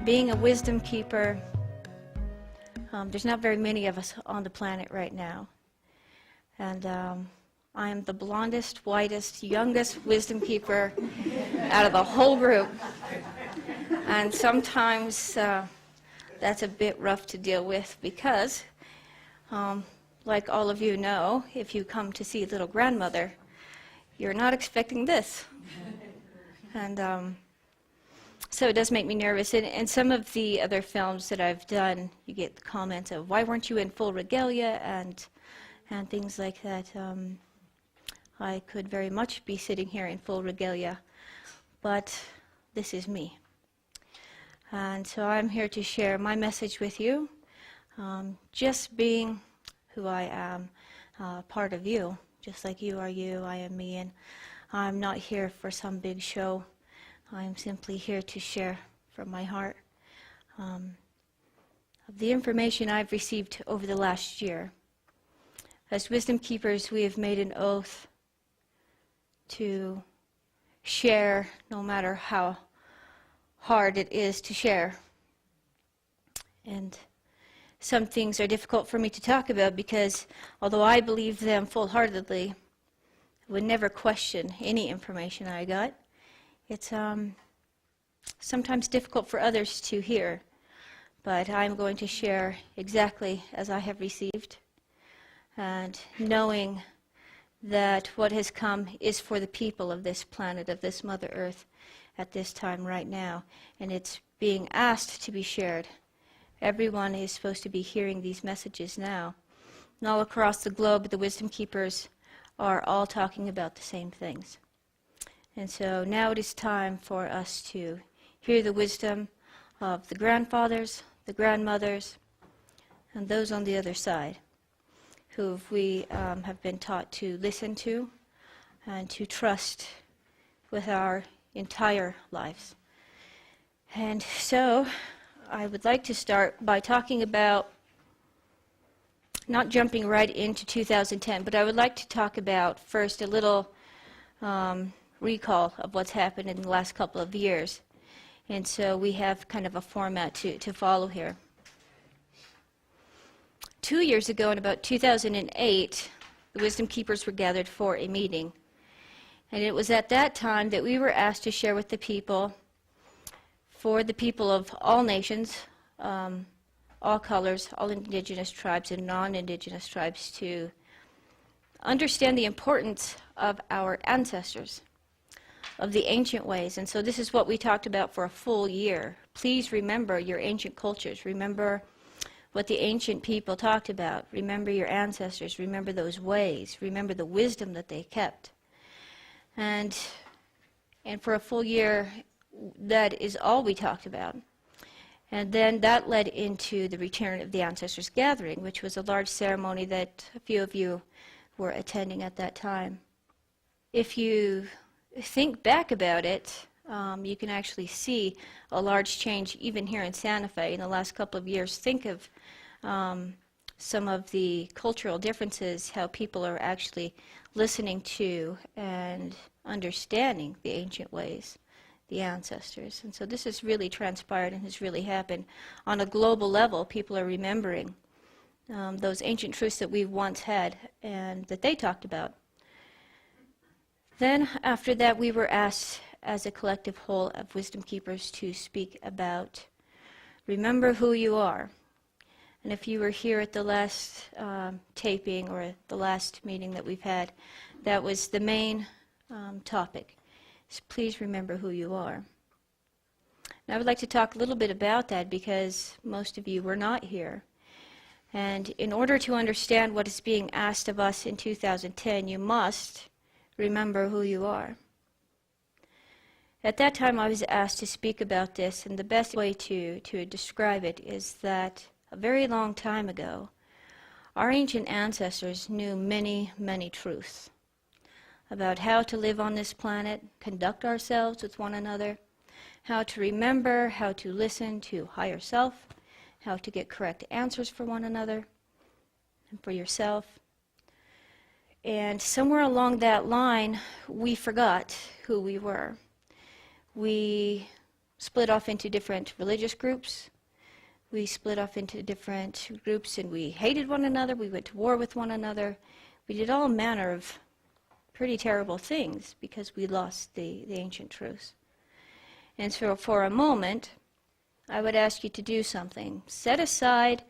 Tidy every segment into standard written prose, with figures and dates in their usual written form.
Being a wisdom keeper, there's not very many of us on the planet right now. And I am the blondest, whitest, youngest wisdom keeper out of the whole group. And sometimes that's a bit rough to deal with because, like all of you know, if you come to see little grandmother, you're not expecting this. And so it does make me nervous. And some of the other films that I've done, you get the comments of, why weren't you in full regalia and things like that. I could very much be sitting here in full regalia, but this is me. And so I'm here to share my message with you, just being who I am, part of you, just like you are you, I am me, and I'm not here for some big show. I'm simply here to share from my heart the information I've received over the last year. As wisdom keepers, we have made an oath to share no matter how hard it is to share. And some things are difficult for me to talk about because although I believe them full-heartedly, I would never question any information I got. It's sometimes difficult for others to hear, but I'm going to share exactly as I have received, and knowing that what has come is for the people of this planet, of this Mother Earth, at this time right now, and it's being asked to be shared. Everyone is supposed to be hearing these messages now. And all across the globe, the wisdom keepers are all talking about the same things. And so now it is time for us to hear the wisdom of the grandfathers, the grandmothers, and those on the other side, who we have been taught to listen to and to trust with our entire lives. And so I would like to start by talking about, not jumping right into 2010, but I would like to talk about first a little recall of what's happened in the last couple of years. And so we have kind of a format to follow here. 2 years ago, in about 2008, the wisdom keepers were gathered for a meeting. And it was at that time that we were asked to share with the people, for the people of all nations, all colors, all indigenous tribes and non-indigenous tribes, to understand the importance of our ancestors, of the ancient ways. And so this is what we talked about for a full year. Please remember your ancient cultures. Remember what the ancient people talked about. Remember your ancestors. Remember those ways. Remember the wisdom that they kept. And for a full year, that is all we talked about. And then that led into the Return of the Ancestors Gathering, which was a large ceremony that a few of you were attending at that time. If you think back about it, you can actually see a large change even here in Santa Fe in the last couple of years. Think of some of the cultural differences, how people are actually listening to and understanding the ancient ways, the ancestors. And so this has really transpired and has really happened. On a global level, people are remembering those ancient truths that we once had and that they talked about. Then after that, we were asked as a collective whole of wisdom keepers to speak about remember who you are. And if you were here at the last taping or the last meeting that we've had, that was the main topic. So please remember who you are. And I would like to talk a little bit about that because most of you were not here. And in order to understand what is being asked of us in 2010, you must remember who you are. At that time, I was asked to speak about this, and the best way to describe it is that a very long time ago, our ancient ancestors knew many, many truths about how to live on this planet, conduct ourselves with one another, how to remember, how to listen to higher self, how to get correct answers for one another and for yourself. And somewhere along that line, we forgot who we were. We split off into different religious groups. We split off into different groups and we hated one another. We went to war with one another. We did all manner of pretty terrible things because we lost the ancient truths. And so for a moment, I would ask you to do something. Set aside,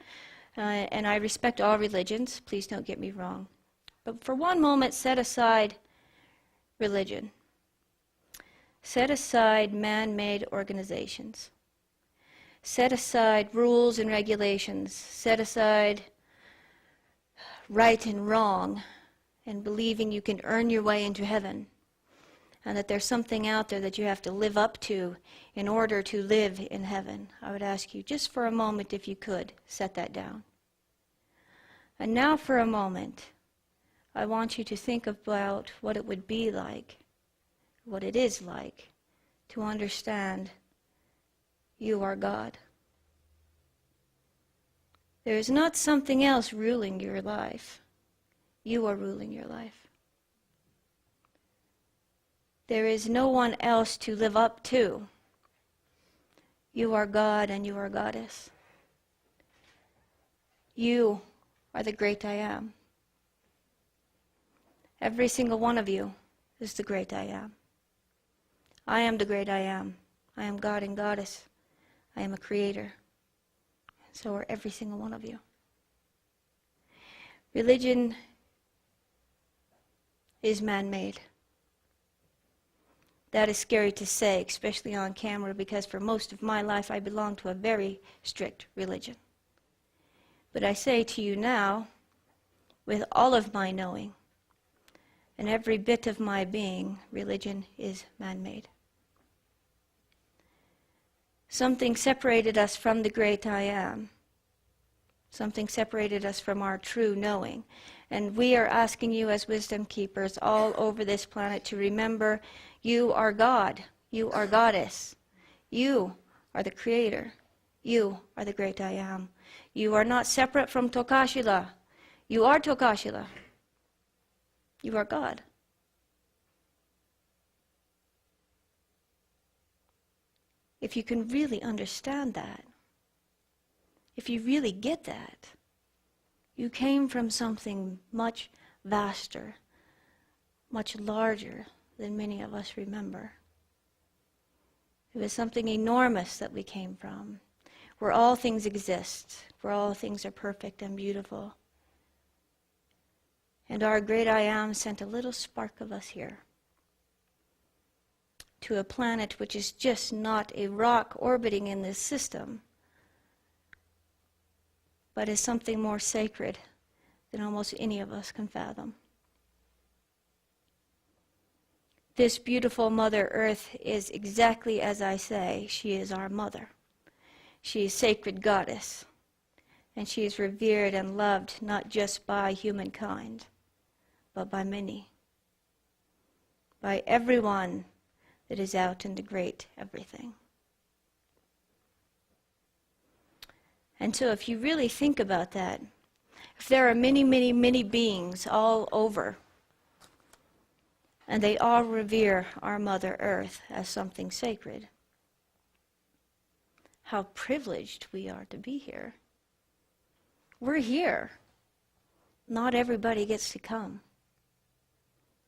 and I respect all religions, please don't get me wrong. But for one moment, set aside religion. Set aside man-made organizations. Set aside rules and regulations. Set aside right and wrong and believing you can earn your way into heaven and that there's something out there that you have to live up to in order to live in heaven. I would ask you just for a moment, if you could, set that down. And now for a moment, I want you to think about what it would be like, what it is like, to understand you are God. There is not something else ruling your life. You are ruling your life. There is no one else to live up to. You are God and you are Goddess. You are the great I am. Every single one of you is the great I am. I am the great I am. I am God and Goddess. I am a creator. So are every single one of you. Religion is man-made. That is scary to say, especially on camera, because for most of my life I belonged to a very strict religion. But I say to you now, with all of my knowing and every bit of my being, religion is man-made. Something separated us from the great I am. Something separated us from our true knowing. And we are asking you as wisdom keepers all over this planet to remember you are God. You are Goddess. You are the Creator. You are the great I am. You are not separate from Tokashila. You are Tokashila. You are God. If you can really understand that, if you really get that, you came from something much vaster, much larger than many of us remember. It was something enormous that we came from, where all things exist, where all things are perfect and beautiful. And our great I am sent a little spark of us here to a planet which is just not a rock orbiting in this system, but is something more sacred than almost any of us can fathom. This beautiful Mother Earth is exactly as I say. She is our mother. She is sacred goddess, and she is revered and loved not just by humankind, but by many, by everyone that is out in the great everything. And so if you really think about that, if there are many, many, many beings all over, and they all revere our Mother Earth as something sacred, how privileged we are to be here. We're here. Not everybody gets to come.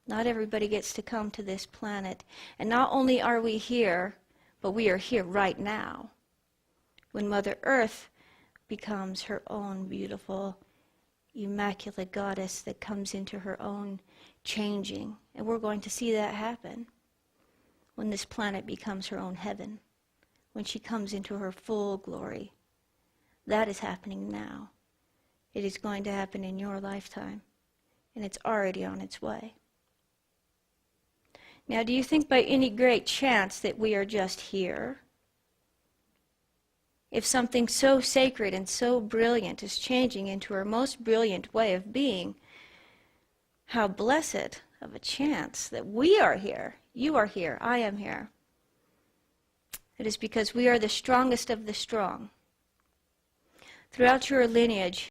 Not everybody gets to come to this planet. And not only are we here, but we are here right now. When Mother Earth becomes her own beautiful, immaculate goddess that comes into her own changing. And we're going to see that happen when this planet becomes her own heaven, when she comes into her full glory. That is happening now. It is going to happen in your lifetime, and it's already on its way. Now, do you think by any great chance that we are just here? If something so sacred and so brilliant is changing into her most brilliant way of being, how blessed of a chance that we are here, you are here, I am here. It is because we are the strongest of the strong. Throughout your lineage,